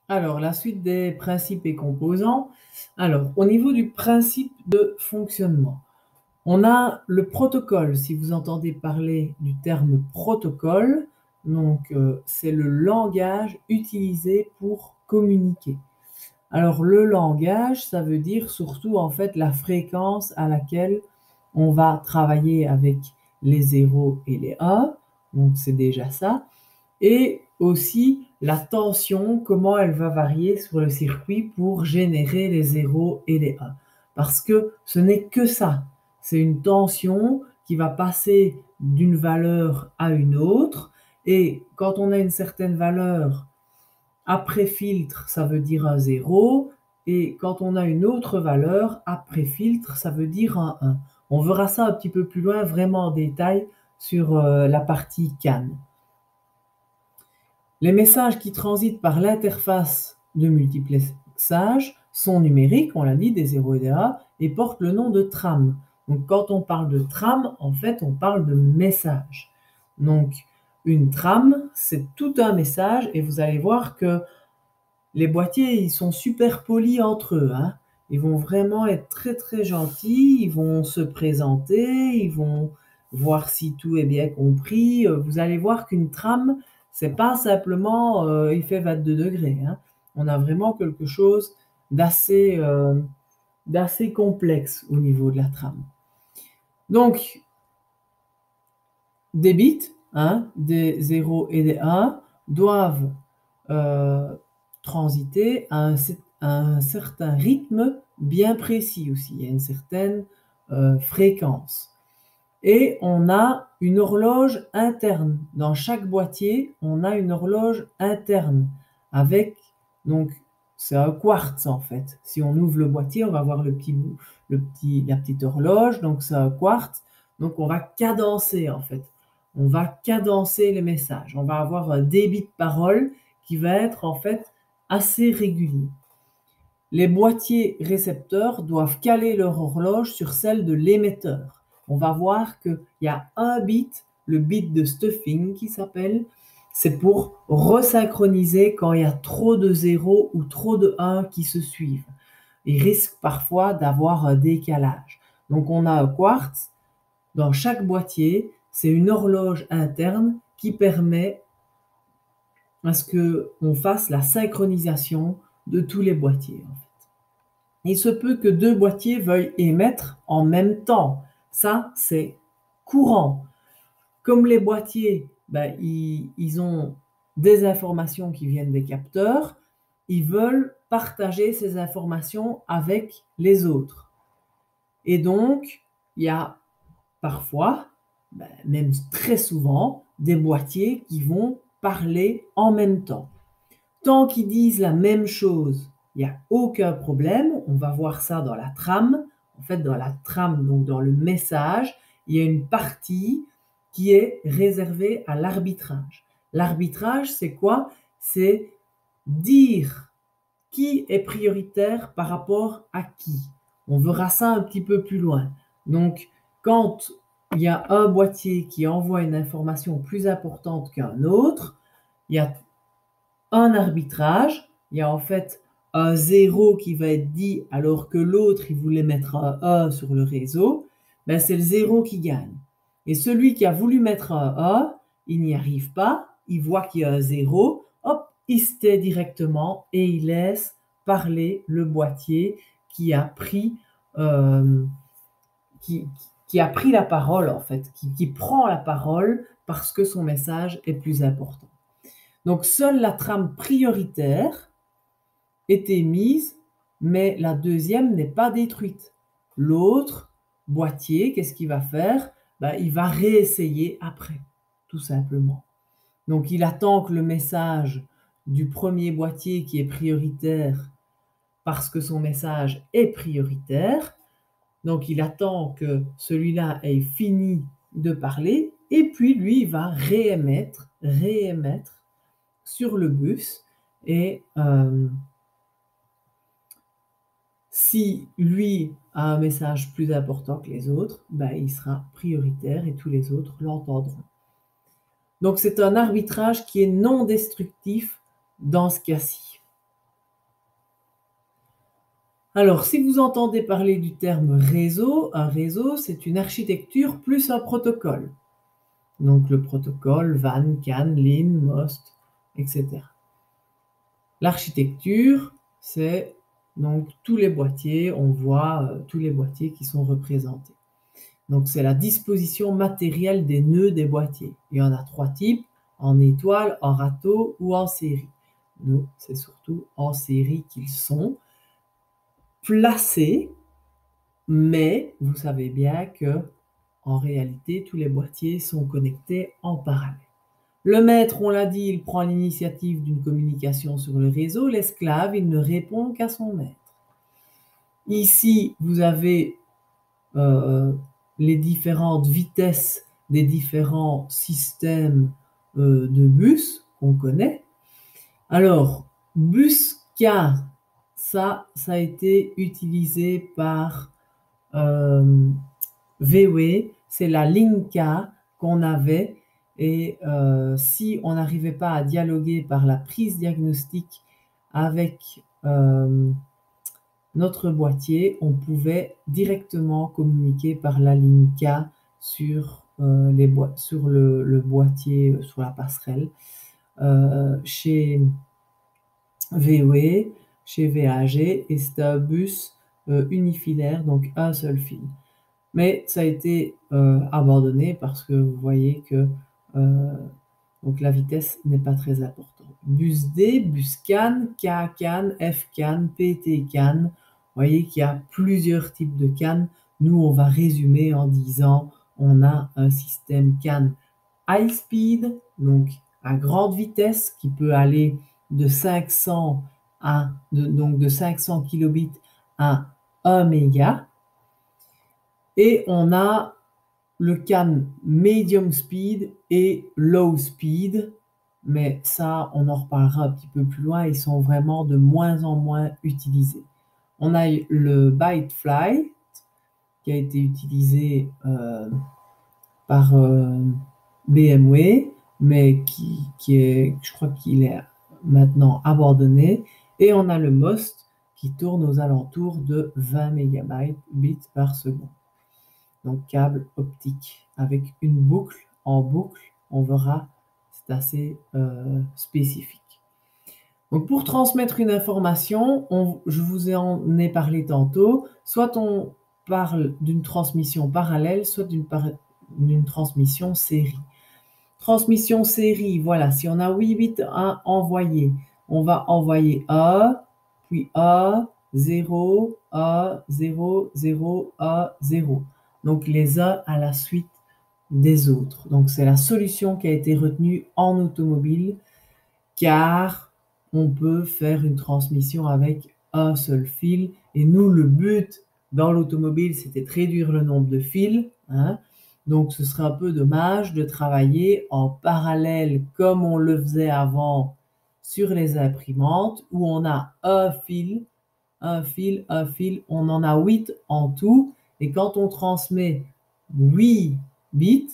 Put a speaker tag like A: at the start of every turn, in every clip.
A: Alors, la suite des principes et composants. Alors, au niveau du principe de fonctionnement, on a le protocole. Si vous entendez parler du terme protocole, donc c'est le langage utilisé pour communiquer. Alors, le langage, ça veut dire surtout en fait la fréquence à laquelle on va travailler avec les 0 et les 1. Donc, c'est déjà ça. Et aussi la tension, comment elle va varier sur le circuit pour générer les 0 et les 1. Parce que ce n'est que ça. C'est une tension qui va passer d'une valeur à une autre. Et quand on a une certaine valeur, après filtre, ça veut dire un 0. Et quand on a une autre valeur, après filtre, ça veut dire un 1. On verra ça un petit peu plus loin, vraiment en détail, sur la partie CAN. Les messages qui transitent par l'interface de multiplexage sont numériques, on l'a dit, des 0 et des 1, et portent le nom de trame. Donc quand on parle de trame, en fait, on parle de message. Donc une trame, c'est tout un message, et vous allez voir que les boîtiers, ils sont super polis entre eux, hein. Ils vont vraiment être très très gentils, ils vont se présenter, ils vont voir si tout est bien compris. Vous allez voir qu'une trame, c'est pas simplement il fait 22 degrés, hein. On a vraiment quelque chose d'assez d'assez complexe au niveau de la trame. Donc, des bits, hein, des 0 et des 1, doivent transiter à un certain rythme bien précis aussi. Il y a une certaine fréquence. Et on a une horloge interne. Dans chaque boîtier, on a une horloge interne avec, donc, c'est un quartz en fait. Si on ouvre le boîtier, on va voir la petite horloge, donc c'est un quartz. Donc on va cadencer en fait. On va cadencer les messages. On va avoir un débit de parole qui va être en fait assez régulier. Les boîtiers récepteurs doivent caler leur horloge sur celle de l'émetteur. On va voir qu'il y a un bit, le bit de stuffing qui s'appelle, c'est pour resynchroniser quand il y a trop de 0 ou trop de 1 qui se suivent. Il risque parfois d'avoir un décalage. Donc on a un quartz dans chaque boîtier, c'est une horloge interne qui permet à ce qu'on fasse la synchronisation de tous les boîtiers. Il se peut que deux boîtiers veuillent émettre en même temps. Ça, c'est courant. Comme les boîtiers, ils ont des informations qui viennent des capteurs, ils veulent partager ces informations avec les autres. Et donc, il y a parfois, même très souvent, des boîtiers qui vont parler en même temps. Tant qu'ils disent la même chose, il n'y a aucun problème. On va voir ça dans la trame. En fait, dans la trame, donc dans le message, il y a une partie qui est réservée à l'arbitrage. L'arbitrage, c'est quoi? C'est dire qui est prioritaire par rapport à qui. On verra ça un petit peu plus loin. Donc, quand il y a un boîtier qui envoie une information plus importante qu'un autre, il y a un arbitrage. Il y a en fait un 0 qui va être dit alors que l'autre, il voulait mettre un 1 sur le réseau. C'est le 0 qui gagne. Et celui qui a voulu mettre un 1, il n'y arrive pas. Il voit qu'il y a un 0. Hop, il se tait directement et il laisse parler le boîtier qui a pris, qui a pris la parole, en fait, qui prend la parole parce que son message est plus important. Donc, seule la trame prioritaire est émise, mais la deuxième n'est pas détruite. L'autre boîtier, qu'est-ce qu'il va faire? Il va réessayer après, tout simplement. Donc, il attend que le message du premier boîtier qui est prioritaire, parce que son message est prioritaire, donc il attend que celui-là ait fini de parler, et puis lui, il va réémettre sur le bus et si lui a un message plus important que les autres, il sera prioritaire et tous les autres l'entendront. Donc c'est un arbitrage qui est non destructif dans ce cas-ci. Alors, si vous entendez parler du terme réseau, un réseau, c'est une architecture plus un protocole. Donc, le protocole WAN, CAN, LIN, MOST, etc. L'architecture, c'est donc tous les boîtiers, on voit tous les boîtiers qui sont représentés. Donc, c'est la disposition matérielle des nœuds des boîtiers. Il y en a 3 types, en étoile, en râteau ou en série. Nous, c'est surtout en série qu'ils sont placés, mais vous savez bien que en réalité, tous les boîtiers sont connectés en parallèle. Le maître, on l'a dit, il prend l'initiative d'une communication sur le réseau. L'esclave, il ne répond qu'à son maître. Ici, vous avez les différentes vitesses des différents systèmes de bus qu'on connaît. Alors, bus K, ça a été utilisé par VW, c'est la ligne K qu'on avait. Et si on n'arrivait pas à dialoguer par la prise diagnostique avec notre boîtier, on pouvait directement communiquer par la ligne K sur, sur le boîtier, sur la passerelle. Chez VW, chez VAG, et c'était un bus unifilaire, donc un seul fil. Mais ça a été abandonné parce que vous voyez que donc la vitesse n'est pas très importante. Bus D, bus CAN, K CAN, F CAN, PT CAN. Vous voyez qu'il y a plusieurs types de CAN. Nous, on va résumer en disant on a un système CAN high speed, donc à grande vitesse, qui peut aller de 500 de 500 kilobits à 1 méga. Et on a le CAN medium speed et low speed, mais ça, on en reparlera un petit peu plus loin, ils sont vraiment de moins en moins utilisés. On a le Bytefly, qui a été utilisé par BMW, mais qui est, je crois qu'il est maintenant abandonné. Et on a le MOST, qui tourne aux alentours de 20 mégabits par seconde. Donc câble optique avec une boucle en boucle, on verra, c'est assez spécifique. Donc pour transmettre une information, je vous en ai parlé tantôt, soit on parle d'une transmission parallèle, soit d'une transmission série. Transmission série, voilà, si on a 8 bits à envoyer, on va envoyer A, puis A, 0, A, 0, 0, A, 0. Donc les uns à la suite des autres. Donc c'est la solution qui a été retenue en automobile, car on peut faire une transmission avec un seul fil. Et nous, le but dans l'automobile, c'était de réduire le nombre de fils, hein. Donc ce serait un peu dommage de travailler en parallèle comme on le faisait avant sur les imprimantes, où on a un fil, un fil, un fil, on en a 8 en tout. Et quand on transmet 8 bits,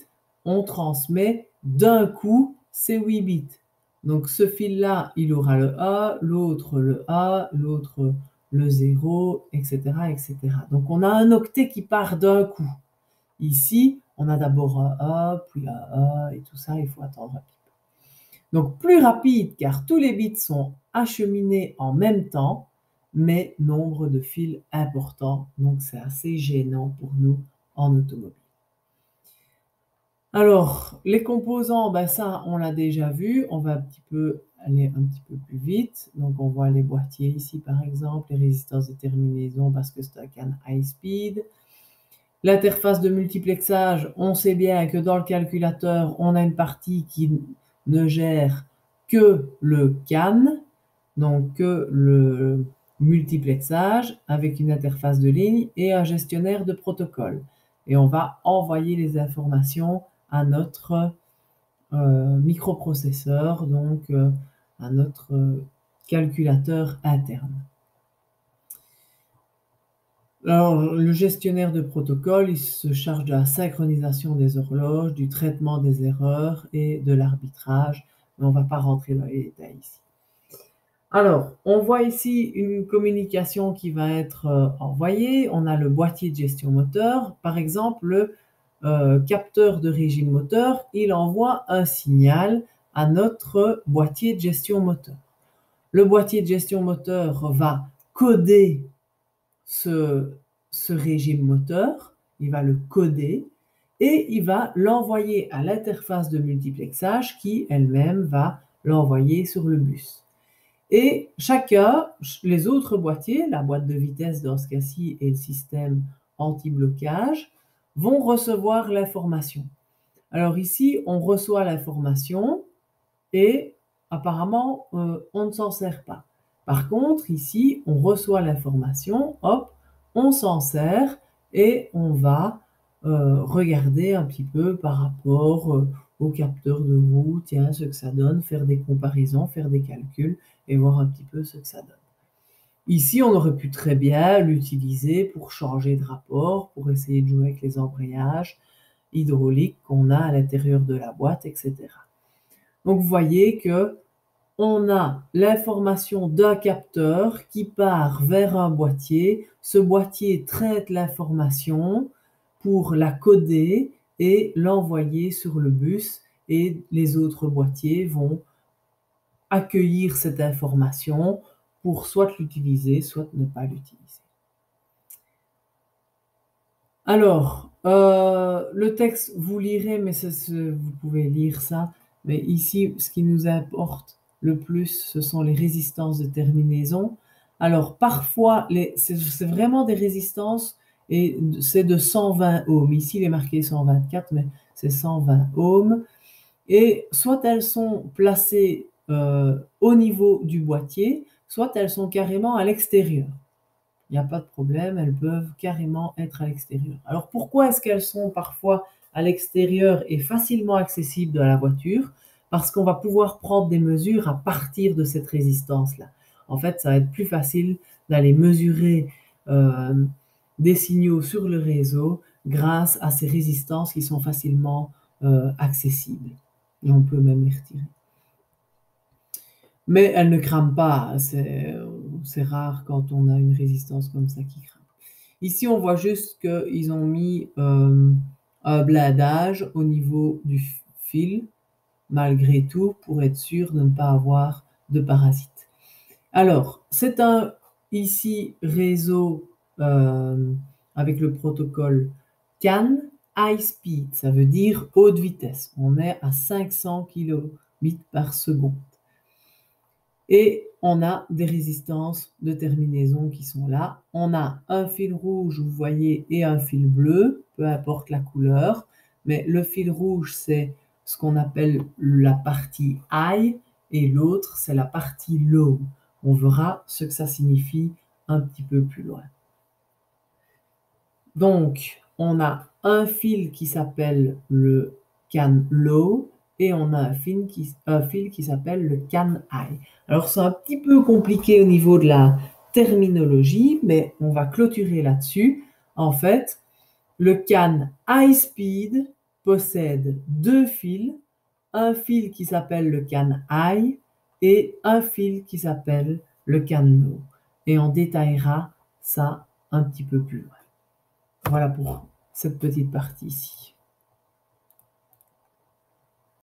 A: on transmet d'un coup ces 8 bits. Donc ce fil-là, il aura le A, l'autre le A, l'autre le 0, etc., etc. Donc on a un octet qui part d'un coup. Ici, on a d'abord un A, puis un A, et tout ça, il faut attendre un petit peu. Donc plus rapide, car tous les bits sont acheminés en même temps, mais nombre de fils important, donc c'est assez gênant pour nous en automobile. Alors, les composants, ben ça, on l'a déjà vu. On va aller un petit peu plus vite. Donc, on voit les boîtiers ici, par exemple, les résistances de terminaison parce que c'est un CAN high speed. L'interface de multiplexage, on sait bien que dans le calculateur, on a une partie qui ne gère que le CAN, donc que le multiplexage avec une interface de ligne et un gestionnaire de protocole. Et on va envoyer les informations à notre microprocesseur, donc à notre calculateur interne. Alors, le gestionnaire de protocole, il se charge de la synchronisation des horloges, du traitement des erreurs et de l'arbitrage. Mais on ne va pas rentrer dans les détails ici. Alors, on voit ici une communication qui va être envoyée. On a le boîtier de gestion moteur. Par exemple, le capteur de régime moteur, il envoie un signal à notre boîtier de gestion moteur. Le boîtier de gestion moteur va coder ce régime moteur, il va le coder et il va l'envoyer à l'interface de multiplexage qui elle-même va l'envoyer sur le bus. Et chacun, les autres boîtiers, la boîte de vitesse dans ce cas-ci et le système anti-blocage, vont recevoir l'information. Alors ici, on reçoit l'information et apparemment, on ne s'en sert pas. Par contre, ici, on reçoit l'information, hop, on s'en sert et on va regarder un petit peu par rapport au capteur de roue, tiens, ce que ça donne, faire des comparaisons, faire des calculs et voir un petit peu ce que ça donne. Ici, on aurait pu très bien l'utiliser pour changer de rapport, pour essayer de jouer avec les embrayages hydrauliques qu'on a à l'intérieur de la boîte, etc. Donc, vous voyez que on a l'information d'un capteur qui part vers un boîtier. Ce boîtier traite l'information pour la coder et l'envoyer sur le bus et les autres boîtiers vont accueillir cette information pour soit l'utiliser, soit ne pas l'utiliser. Alors, le texte, vous lirez, mais vous pouvez lire ça. Mais ici, ce qui nous importe le plus, ce sont les résistances de terminaison. Alors, parfois, c'est vraiment des résistances et c'est de 120 ohms. Ici, il est marqué 124, mais c'est 120 ohms. Et soit elles sont placées au niveau du boîtier, soit elles sont carrément à l'extérieur. Il n'y a pas de problème, elles peuvent carrément être à l'extérieur. Alors pourquoi est-ce qu'elles sont parfois à l'extérieur et facilement accessibles de la voiture? Parce qu'on va pouvoir prendre des mesures à partir de cette résistance-là. En fait, ça va être plus facile d'aller mesurer des signaux sur le réseau grâce à ces résistances qui sont facilement accessibles. Et on peut même les retirer. Mais elles ne crament pas, c'est rare quand on a une résistance comme ça qui crame. Ici, on voit juste qu'ils ont mis un blindage au niveau du fil, malgré tout, pour être sûr de ne pas avoir de parasites. Alors, c'est un, ici, réseau avec le protocole CAN High Speed, ça veut dire haute vitesse. On est à 500 kbps par seconde. Et on a des résistances de terminaison qui sont là. On a un fil rouge, vous voyez, et un fil bleu, peu importe la couleur. Mais le fil rouge, c'est ce qu'on appelle la partie high et l'autre, c'est la partie low. On verra ce que ça signifie un petit peu plus loin. Donc, on a un fil qui s'appelle le CAN low et on a un fil qui s'appelle le CAN high. Alors, c'est un petit peu compliqué au niveau de la terminologie, mais on va clôturer là-dessus. En fait, le CAN high speed possède deux fils, un fil qui s'appelle le CAN high et un fil qui s'appelle le CAN low. Et on détaillera ça un petit peu plus loin. Voilà pour cette petite partie ici.